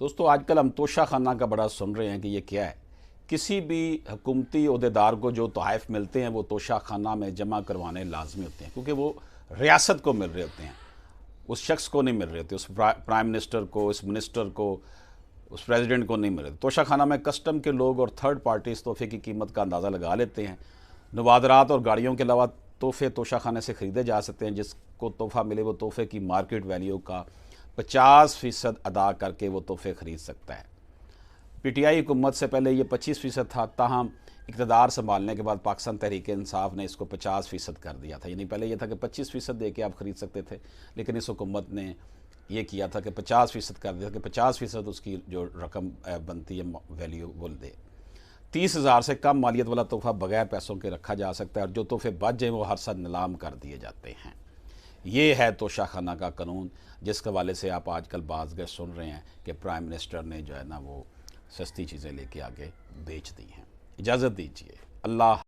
دوستو آج کل ہم توشہ خانہ کا بڑا سن رہے ہیں کہ یہ کیا ہے. کسی بھی حکومتی عہدیدار کو جو تحائف ملتے ہیں وہ توشہ خانہ میں جمع کروانے لازمی ہوتے ہیں، کیونکہ وہ ریاست کو مل رہے ہوتے ہیں، اس شخص کو نہیں مل رہے ہوتے، اس پرائم منسٹر کو، اس منسٹر کو، اس پریزیڈنٹ کو نہیں مل رہے. توشہ خانہ میں کسٹم کے لوگ اور تھرڈ پارٹی اس تحفے کی قیمت کا اندازہ لگا لیتے ہیں. نوادرات اور گاڑیوں کے علاوہ تحفے توشہ خانے سے خریدے جا سکتے ہیں. جس کو تحفہ ملے وہ تحفے کی مارکیٹ ویلیو کا 50% ادا کر کے وہ تحفے خرید سکتا ہے. پی ٹی آئی حکومت سے پہلے یہ 25% تھا، تاہم اقتدار سنبھالنے کے بعد پاکستان تحریک انصاف نے اس کو 50% کر دیا تھا. یعنی پہلے یہ تھا کہ 25% دے کے آپ خرید سکتے تھے، لیکن اس حکومت نے یہ کیا تھا کہ 50% کر دیا کہ 50% اس کی جو رقم بنتی ہے ویلیو وہ دے. 30,000 سے کم مالیت والا تحفہ بغیر پیسوں کے رکھا جا سکتا ہے، اور جو تحفے بچ جائیں وہ ہر سال نیلام کر دیے جاتے ہیں. یہ ہے توشہ خانہ کا قانون، جس کے حوالے سے آپ آج کل بعض گئے سن رہے ہیں کہ پرائم منسٹر نے جو ہے نا وہ سستی چیزیں لے کے آگے بیچ دی ہیں. اجازت دیجیے. اللہ